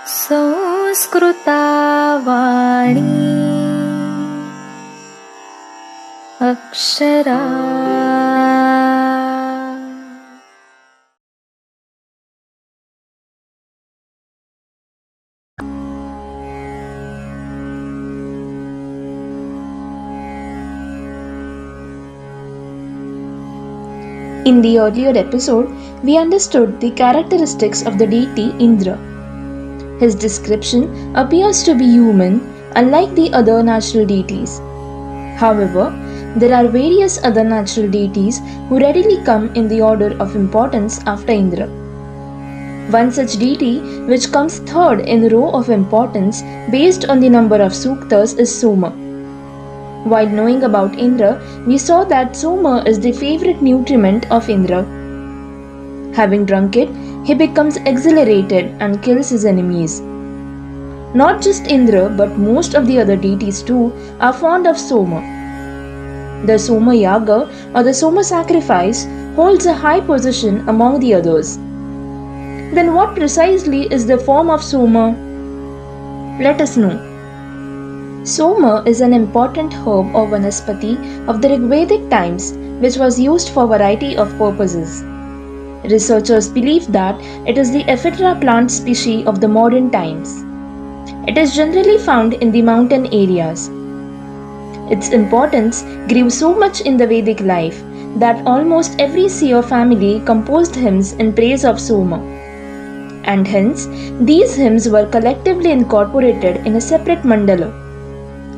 संस्कृता Vani Akshara. In the earlier episode, we understood the characteristics of the deity Indra. His description appears to be human, unlike the other natural deities. However, there are various other natural deities who readily come in the order of importance after Indra. One such deity, which comes third in the row of importance based on the number of suktas, is Soma. While knowing about Indra, we saw that Soma is the favorite nutriment of Indra. Having drunk it, he becomes exhilarated and kills his enemies. Not just Indra, but most of the other deities too are fond of Soma. The Soma Yaga or the Soma sacrifice holds a high position among the others. Then what precisely is the form of Soma? Let us know. Soma is an important herb or vanaspati of the Rigvedic times which was used for a variety of purposes. Researchers believe that it is the ephedra plant species of the modern times. It is generally found in the mountain areas. Its importance grew so much in the Vedic life that almost every seer family composed hymns in praise of Soma. And hence, these hymns were collectively incorporated in a separate mandala.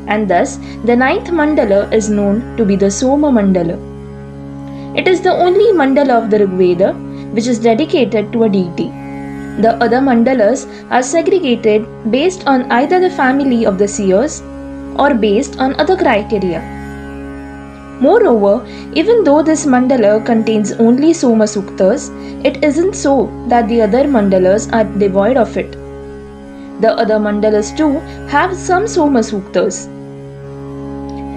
And thus, the ninth mandala is known to be the Soma mandala. It is the only mandala of the Rigveda which is dedicated to a deity. The other mandalas are segregated based on either the family of the seers or based on other criteria. Moreover, even though this mandala contains only Soma Suktas, it isn't so that the other mandalas are devoid of it. The other mandalas too have some Soma Suktas.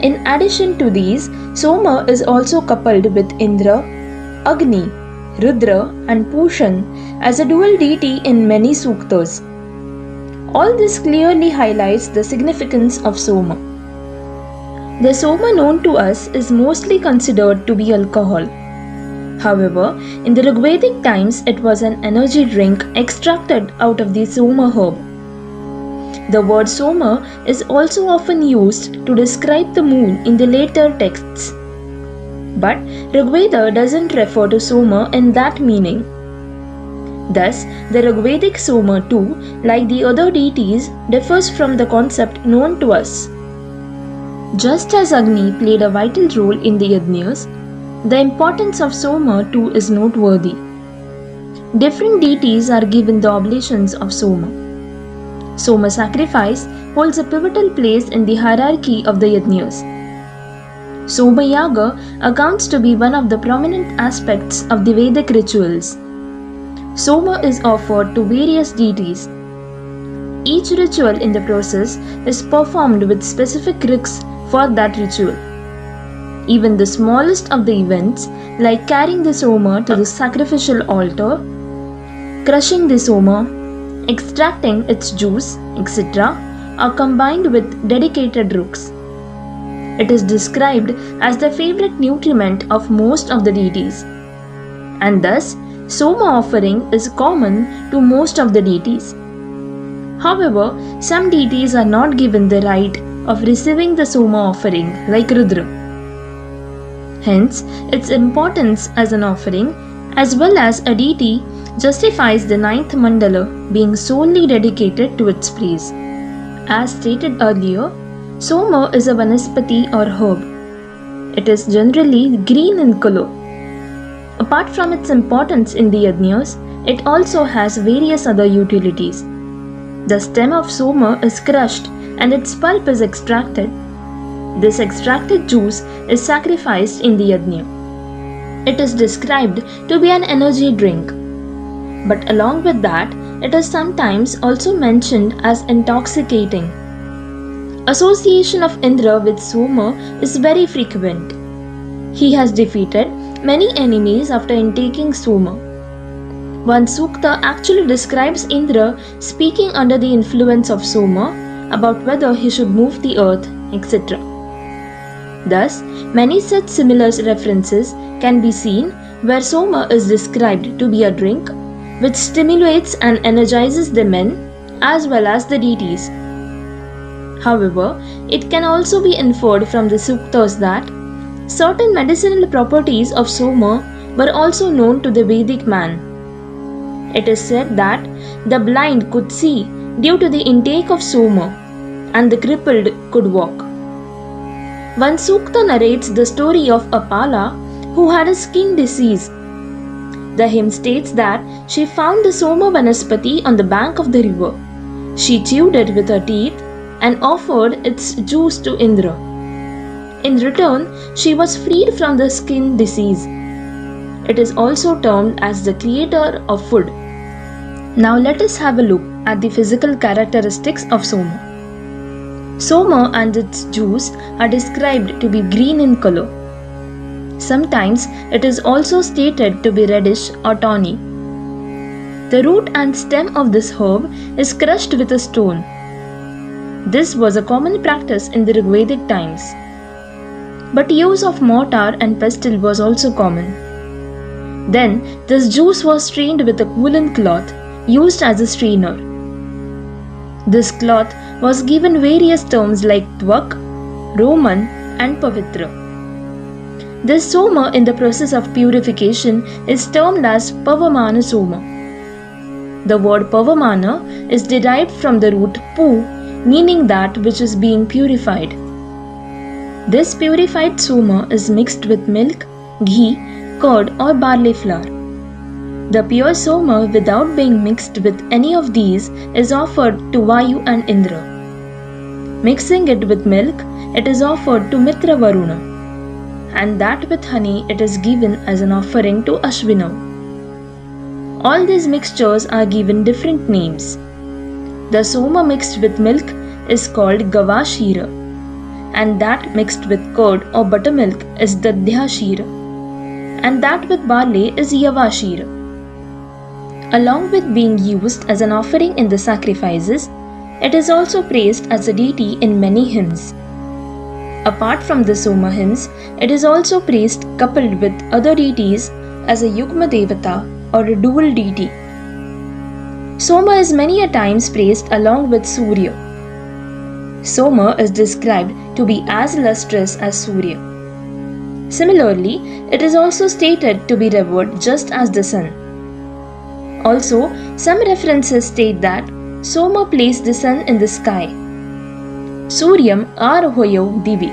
In addition to these, Soma is also coupled with Indra, Agni, Rudra and Pushan as a dual deity in many suktas. All this clearly highlights the significance of Soma. The Soma known to us is mostly considered to be alcohol. However, in the Rigvedic times it was an energy drink extracted out of the Soma herb. The word Soma is also often used to describe the moon in the later texts. But Rigveda doesn't refer to Soma in that meaning. Thus, the Rigvedic Soma too, like the other deities, differs from the concept known to us. Just as Agni played a vital role in the yajnas, the importance of Soma too is noteworthy. Different deities are given the oblations of Soma. Soma sacrifice holds a pivotal place in the hierarchy of the yajnas. Soma Yaga accounts to be one of the prominent aspects of the Vedic rituals. Soma is offered to various deities. Each ritual in the process is performed with specific rites for that ritual. Even the smallest of the events, like carrying the Soma to the sacrificial altar, crushing the Soma, extracting its juice, etc., are combined with dedicated rites. It is described as the favorite nutriment of most of the deities. And thus, Soma offering is common to most of the deities. However, some deities are not given the right of receiving the Soma offering, like Rudra. Hence, its importance as an offering, as well as a deity, justifies the ninth mandala being solely dedicated to its praise. As stated earlier, Soma is a vanaspati or herb. It is generally green in color. Apart from its importance in the yajnas, it also has various other utilities. The stem of Soma is crushed and its pulp is extracted. This extracted juice is sacrificed in the yajna. It is described to be an energy drink. But along with that, it is sometimes also mentioned as intoxicating. Association of Indra with Soma is very frequent. He has defeated many enemies after intaking Soma. One sukta actually describes Indra speaking under the influence of Soma about whether he should move the earth, etc. Thus, many such similar references can be seen where Soma is described to be a drink which stimulates and energizes the men as well as the deities. However, it can also be inferred from the suktas that certain medicinal properties of Soma were also known to the Vedic man. It is said that the blind could see due to the intake of Soma and the crippled could walk. One sukta narrates the story of Apala who had a skin disease. The hymn states that she found the Soma Vanaspati on the bank of the river. She chewed it with her teeth and offered its juice to Indra. In return, she was freed from the skin disease. It is also termed as the creator of food. Now let us have a look at the physical characteristics of Soma. Soma and its juice are described to be green in color. Sometimes it is also stated to be reddish or tawny. The root and stem of this herb is crushed with a stone. This was a common practice in the Rigvedic times. But use of mortar and pestle was also common. Then this juice was strained with a woolen cloth used as a strainer. This cloth was given various terms like Tvak, Roman and Pavitra. This Soma in the process of purification is termed as Pavamana Soma. The word Pavamana is derived from the root Pu, meaning that which is being purified. This purified Soma is mixed with milk, ghee, curd or barley flour. The pure Soma without being mixed with any of these is offered to Vayu and Indra. Mixing it with milk, it is offered to Mitra Varuna, and that with honey it is given as an offering to Ashvinav. All these mixtures are given different names. The Soma mixed with milk is called Gavashira, and that mixed with curd or buttermilk is Dadhyashira, and that with barley is Yavashira. Along with being used as an offering in the sacrifices, it is also praised as a deity in many hymns. Apart from the Soma hymns, it is also praised coupled with other deities as a Yugma Devata or a dual deity. Soma is many a times praised along with Surya. Soma is described to be as lustrous as Surya. Similarly, it is also stated to be revered just as the sun. Also, some references state that Soma placed the sun in the sky. Suryam Arohoyo Divi.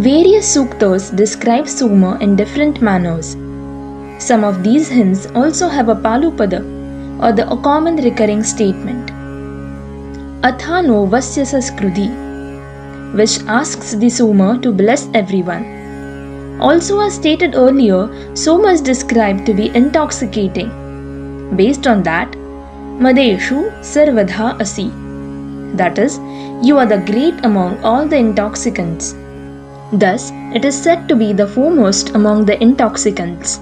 Various suktas describe Soma in different manners. Some of these hymns also have a Palupada or the common recurring statement. Athano Vasya Saskrudi, which asks the Soma to bless everyone. Also, as stated earlier, Soma is described to be intoxicating. Based on that, Madeshu Sarvadha Asi, that is, you are the great among all the intoxicants. Thus, it is said to be the foremost among the intoxicants.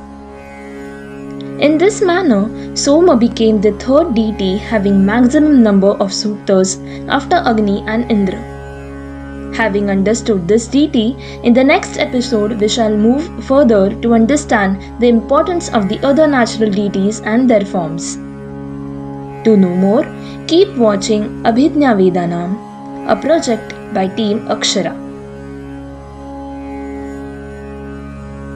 In this manner, Soma became the third deity having maximum number of suktas after Agni and Indra. Having understood this deity, in the next episode we shall move further to understand the importance of the other natural deities and their forms. To know more, keep watching Abhidnya Vedanam, a project by Team Akshara.